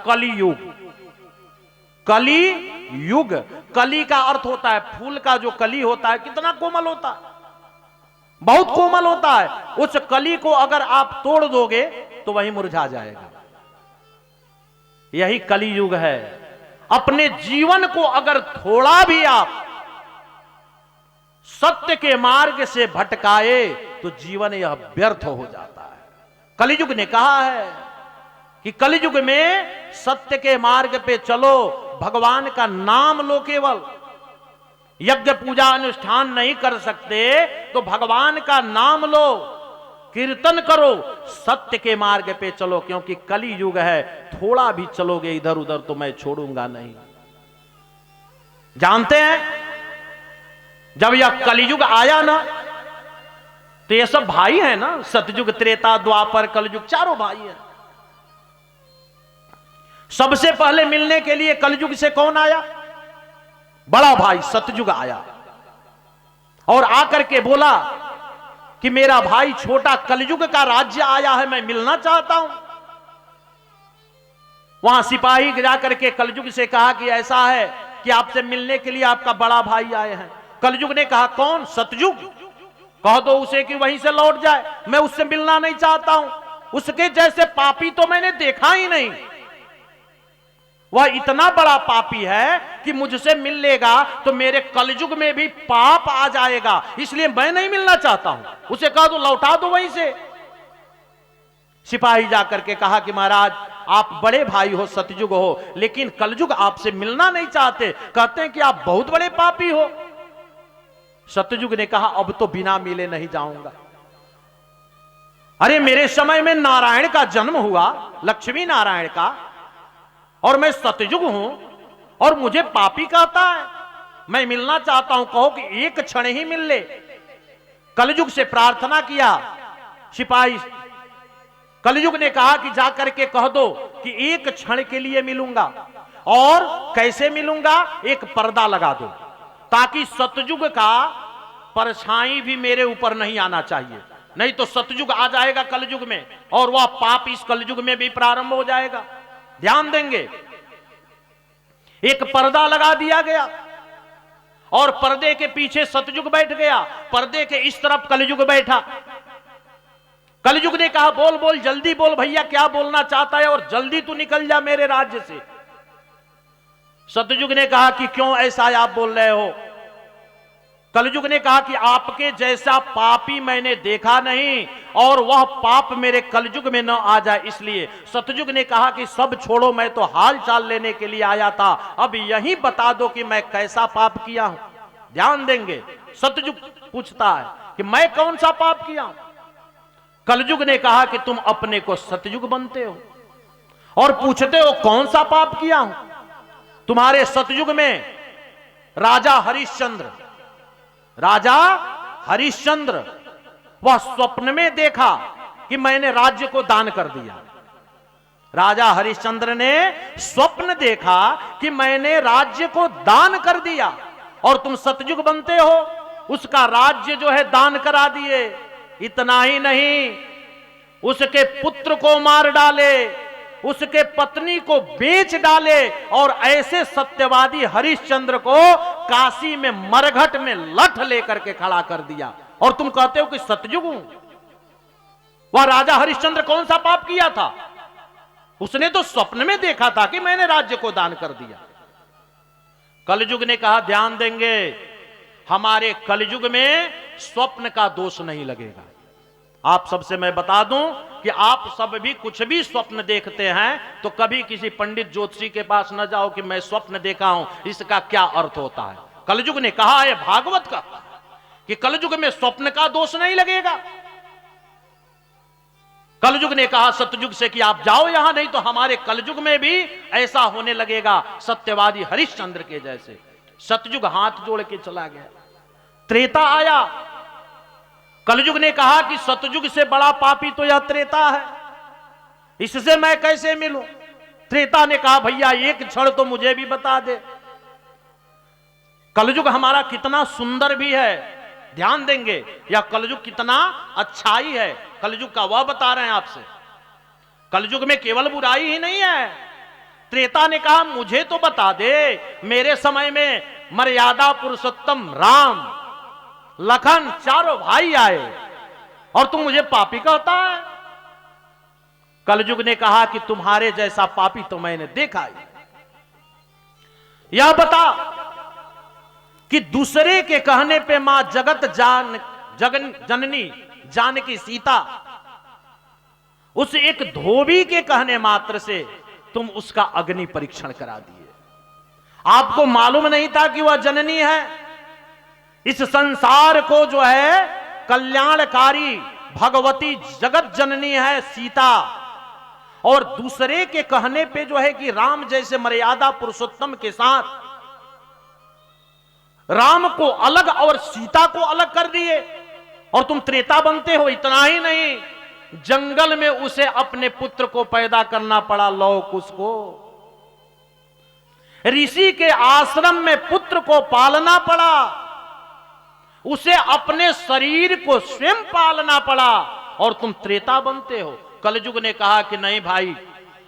कलियुग। कली युग, कली का अर्थ होता है फूल का जो कली होता है कितना कोमल होता है, बहुत कोमल होता है। उस कली को अगर आप तोड़ दोगे तो वही मुरझा जाएगा। यही कली युग है। अपने जीवन को अगर थोड़ा भी आप सत्य के मार्ग से भटकाए तो जीवन यह व्यर्थ हो जाता है। कलियुग ने कहा है कि कलियुग में सत्य के मार्ग पे चलो, भगवान का नाम लो। केवल यज्ञ पूजा अनुष्ठान नहीं कर सकते तो भगवान का नाम लो, कीर्तन करो, सत्य के मार्ग पे चलो, क्योंकि कली युग है। थोड़ा भी चलोगे इधर उधर तो मैं छोड़ूंगा नहीं। जानते हैं जब यह कलियुग आया ना तो ये सब भाई हैं ना, सतयुग, त्रेता, द्वापर, कलयुग, चारों भाई हैं। सबसे पहले मिलने के लिए कलयुग से कौन आया? बड़ा भाई सतयुग आया और आकर के बोला कि मेरा भाई छोटा कलयुग का राज्य आया है, मैं मिलना चाहता हूं। वहां सिपाही जाकर के कलयुग से कहा कि ऐसा है कि आपसे मिलने के लिए आपका बड़ा भाई आए हैं। कलयुग ने कहा कौन? सतयुग। कह दो उसे कि वहीं से लौट जाए, मैं उससे मिलना नहीं चाहता हूं। उसके जैसे पापी तो मैंने देखा ही नहीं। वह इतना बड़ा पापी है कि मुझसे मिल लेगा तो मेरे कलयुग में भी पाप आ जाएगा, इसलिए मैं नहीं मिलना चाहता हूं। उसे कहा तो लौटा दो वहीं से। सिपाही जाकर के कहा कि महाराज आप बड़े भाई हो, सतयुग हो, लेकिन कलयुग आपसे मिलना नहीं चाहते, कहते हैं कि आप बहुत बड़े पापी हो। सतयुग ने कहा अब तो बिना मिले नहीं जाऊंगा। अरे मेरे समय में नारायण का जन्म हुआ, लक्ष्मी नारायण का, और मैं सतयुग हूं और मुझे पापी कहता है। मैं मिलना चाहता हूं, कहो कि एक क्षण ही मिल ले। कलयुग से प्रार्थना किया सिपाही। कलयुग ने कहा कि जाकर के कह दो कि एक क्षण के लिए मिलूंगा, और कैसे मिलूंगा? एक पर्दा लगा दो ताकि सतयुग का परछाई भी मेरे ऊपर नहीं आना चाहिए, नहीं तो सतयुग आ जाएगा कलयुग में और वह पाप इस कलयुग में भी प्रारंभ हो जाएगा। ध्यान देंगे। एक पर्दा लगा दिया गया और पर्दे के पीछे सतयुग बैठ गया, पर्दे के इस तरफ कलयुग बैठा। कलयुग ने कहा बोल बोल, जल्दी बोल भैया, क्या बोलना चाहता है और जल्दी तू निकल जा मेरे राज्य से। सतयुग ने कहा कि क्यों ऐसा आप बोल रहे हो? कलयुग ने कहा कि आपके जैसा पापी मैंने देखा नहीं और वह पाप मेरे कलयुग में न आ जाए इसलिए। सतयुग ने कहा कि सब छोड़ो, मैं तो हाल चाल लेने के लिए आया था, अब यही बता दो कि मैं कैसा पाप किया हूं। ध्यान देंगे। सतयुग पूछता है कि मैं कौन सा पाप किया हूं? कलयुग ने कहा कि तुम अपने को सतयुग बनते हो और पूछते हो कौन सा पाप किया हूं। तुम्हारे सतयुग में राजा हरिश्चंद्र वह स्वप्न में देखा कि मैंने राज्य को दान कर दिया। राजा हरिश्चंद्र ने स्वप्न देखा कि मैंने राज्य को दान कर दिया और तुम सतयुग बनते हो, उसका राज्य जो है दान करा दिए। इतना ही नहीं, उसके पुत्र को मार डाले, उसके पत्नी को बेच डाले और ऐसे सत्यवादी हरिश्चंद्र को काशी में मरघट में लठ लेकर के खड़ा कर दिया और तुम कहते हो कि सतयुग हूं। वह राजा हरिश्चंद्र कौन सा पाप किया था? उसने तो स्वप्न में देखा था कि मैंने राज्य को दान कर दिया। कलयुग ने कहा ध्यान देंगे, हमारे कलयुग में स्वप्न का दोष नहीं लगेगा। आप सबसे मैं बता दूं कि आप सब भी कुछ भी स्वप्न देखते हैं तो कभी किसी पंडित ज्योतिषी के पास न जाओ कि मैं स्वप्न देखा हूं, इसका क्या अर्थ होता है। कलयुग ने कहा है, भागवत का, कि कलयुग में स्वप्न का दोष नहीं लगेगा। कलयुग ने कहा सतयुग से कि आप जाओ यहां, नहीं तो हमारे कलयुग में भी ऐसा होने लगेगा सत्यवादी हरिश्चंद्र के जैसे। सतयुग हाथ जोड़ के चला गया। त्रेता आया। कलयुग ने कहा कि सतयुग से बड़ा पापी तो यह त्रेता है, इससे मैं कैसे मिलूं? त्रेता ने कहा भैया एक क्षण तो मुझे भी बता दे। कलयुग हमारा कितना सुंदर भी है, ध्यान देंगे, यह कलयुग कितना अच्छाई है। कलयुग का वह बता रहे हैं आपसे। कलयुग में केवल बुराई ही नहीं है, त्रेता ने कहा मुझे तो बता दे, मेरे समय में मर्यादा पुरुषोत्तम राम लखन चारों भाई आए और तुम मुझे पापी कहता है। कलयुग ने कहा कि तुम्हारे जैसा पापी तो मैंने देखा ही। यह कि दूसरे के कहने पे मां जननी जानकी सीता उस एक धोबी के कहने मात्र से तुम उसका अग्नि परीक्षण करा दिए। आपको मालूम नहीं था कि वह जननी है, इस संसार को जो है कल्याणकारी भगवती जगत जननी है सीता, और दूसरे के कहने पे जो है कि राम जैसे मर्यादा पुरुषोत्तम के साथ राम को अलग और सीता को अलग कर दिए और तुम त्रेता बनते हो। इतना ही नहीं, जंगल में उसे अपने पुत्र को पैदा करना पड़ा, लौ कुश को। ऋषि के आश्रम में पुत्र को पालना पड़ा, उसे अपने शरीर को स्वयं पालना पड़ा, और तुम त्रेता बनते हो। कलयुग ने कहा कि नहीं भाई,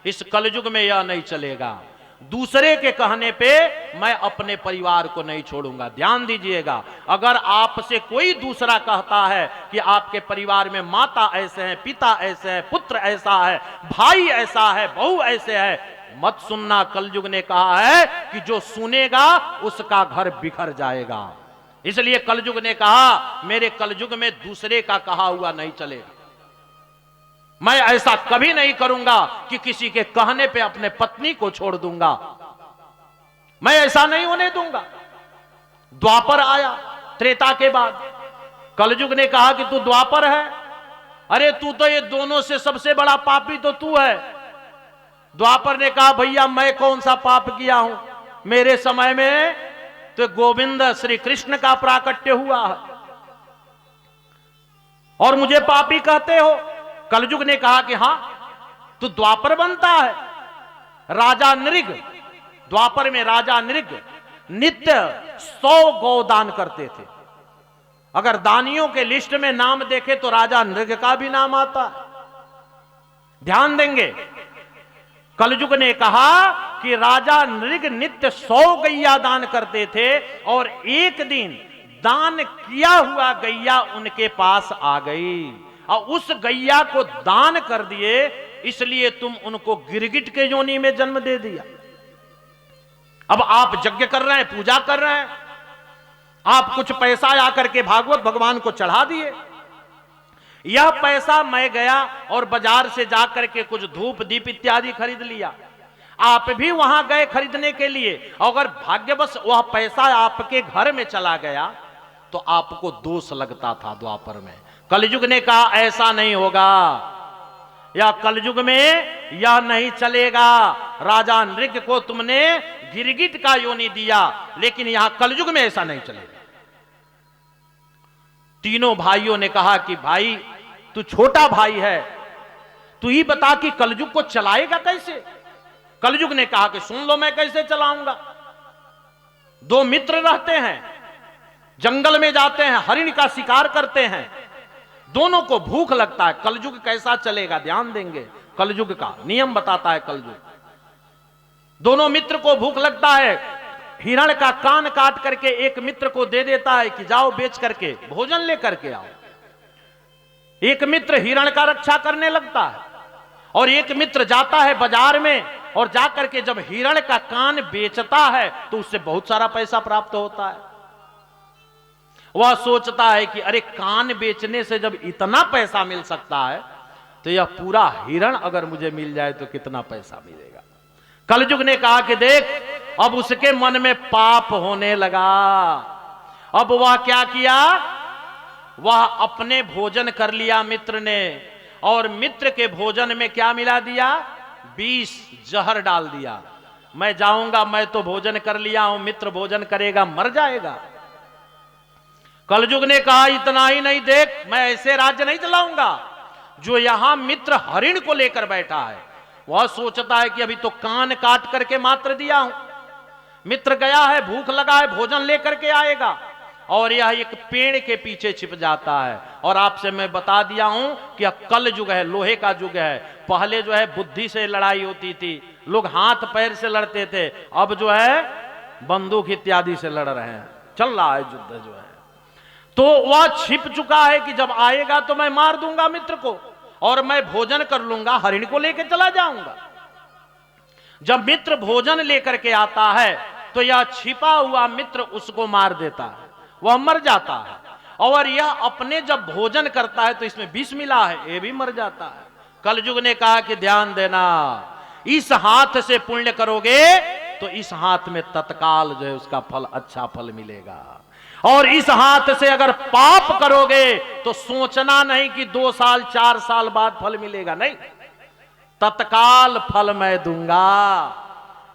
इस कलयुग में यह नहीं चलेगा। दूसरे के कहने पे मैं अपने परिवार को नहीं छोड़ूंगा। ध्यान दीजिएगा, अगर आपसे कोई दूसरा कहता है कि आपके परिवार में माता ऐसे हैं, पिता ऐसे हैं, पुत्र ऐसा है, भाई ऐसा है, बहू ऐसे है, मत सुनना। कलयुग ने कहा है कि जो सुनेगा उसका घर बिखर जाएगा। इसलिए कलयुग ने कहा मेरे कलयुग में दूसरे का कहा हुआ नहीं चलेगा। मैं ऐसा कभी नहीं करूंगा कि किसी के कहने पे अपने पत्नी को छोड़ दूंगा, मैं ऐसा नहीं होने दूंगा। द्वापर आया त्रेता के बाद, कलयुग ने कहा कि तू द्वापर है, अरे तू तो ये दोनों से सबसे बड़ा पापी तो तू है। द्वापर ने कहा भैया मैं कौन सा पाप किया हूं, मेरे समय में तो गोविंद श्री कृष्ण का प्राकट्य हुआ है और मुझे पापी कहते हो। कलयुग ने कहा कि हां तू द्वापर बनता है। राजा नृग, द्वापर में राजा नृग नित्य 100 गौ दान करते थे। अगर दानियों के लिस्ट में नाम देखे तो राजा नृग का भी नाम आता है। ध्यान देंगे, कलयुग ने कहा कि राजा नृग नित्य 100 गैया दान करते थे, और एक दिन दान किया हुआ गैया उनके पास आ गई और उस गैया को दान कर दिए, इसलिए तुम उनको गिरगिट के योनि में जन्म दे दिया। अब आप यज्ञ कर रहे हैं, पूजा कर रहे हैं, आप कुछ पैसा आकर के भागवत भगवान को चढ़ा दिए। यह पैसा मैं गया और बाजार से जाकर के कुछ धूप दीप इत्यादि खरीद लिया। आप भी वहां गए खरीदने के लिए, अगर भाग्यवश वह पैसा आपके घर में चला गया तो आपको दोष लगता था द्वापर में। कलयुग ने कहा ऐसा नहीं होगा, या कलयुग में यह नहीं चलेगा। राजा नृग को तुमने गिरगिट का योनि दिया, लेकिन यहां कलयुग में ऐसा नहीं चलेगा। तीनों भाइयों ने कहा कि भाई तू छोटा भाई है, तू ही बता कि कलयुग को चलाएगा कैसे। कलयुग ने कहा कि सुन लो मैं कैसे चलाऊंगा। दो मित्र रहते हैं, जंगल में जाते हैं, हरिण का शिकार करते हैं, दोनों को भूख लगता है। कलयुग कैसा चलेगा, ध्यान देंगे, कलयुग का नियम बताता है कलयुग। दोनों मित्र को भूख लगता है, हिरण का कान काट करके एक मित्र को दे देता है कि जाओ बेच करके भोजन लेकर के आओ। एक मित्र हिरण का रक्षा करने लगता है और एक मित्र जाता है बाजार में और जाकर के जब हिरण का कान बेचता है तो उससे बहुत सारा पैसा प्राप्त होता है। वह सोचता है कि अरे कान बेचने से जब इतना पैसा मिल सकता है तो यह पूरा हिरण अगर मुझे मिल जाए तो कितना पैसा मिलेगा। कलयुग ने कहा कि देख अब उसके मन में पाप होने लगा। अब वह क्या किया, वह अपने भोजन कर लिया मित्र ने, और मित्र के भोजन में क्या मिला दिया, विष जहर डाल दिया। मैं जाऊंगा, मैं तो भोजन कर लिया हूं, मित्र भोजन करेगा मर जाएगा। कलयुग ने कहा इतना ही नहीं, देख मैं ऐसे राज्य नहीं चलाऊंगा। जो यहां मित्र हरिण को लेकर बैठा है वह सोचता है कि अभी तो कान काट करके मात्र दिया हूं, मित्र गया है, भूख लगा है, भोजन लेकर के आएगा, और यह एक पेड़ के पीछे छिप जाता है। और आपसे मैं बता दिया हूं कि यह कल युग है, लोहे का युग है। पहले जो है बुद्धि से लड़ाई होती थी, लोग हाथ पैर से लड़ते थे, अब जो है बंदूक इत्यादि से लड़ रहे हैं, चल रहा है युद्ध जो है। तो वह छिप चुका है कि जब आएगा तो मैं मार दूंगा मित्र को और मैं भोजन कर लूंगा, हरिण को लेकर चला जाऊंगा। जब मित्र भोजन लेकर के आता है तो यह छिपा हुआ मित्र उसको मार देता है, वह मर जाता है। और यह अपने जब भोजन करता है तो इसमें विष मिला है, ये भी मर जाता है। कलयुग ने कहा कि ध्यान देना, इस हाथ से पुण्य करोगे तो इस हाथ में तत्काल जो है उसका फल, अच्छा फल मिलेगा, और इस हाथ से अगर पाप करोगे तो सोचना नहीं कि 2 साल 4 साल बाद फल मिलेगा, नहीं, तत्काल फल मैं दूंगा।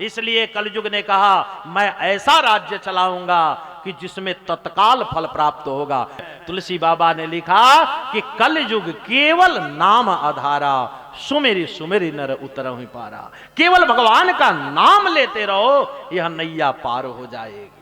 इसलिए कलयुग ने कहा मैं ऐसा राज्य चलाऊंगा कि जिसमें तत्काल फल प्राप्त होगा। तुलसी बाबा ने लिखा कि कलयुग केवल नाम आधारा, सुमेरी सुमेरी नर उतरहि पारा। केवल भगवान का नाम लेते रहो, यह नैया पार हो जाएगी।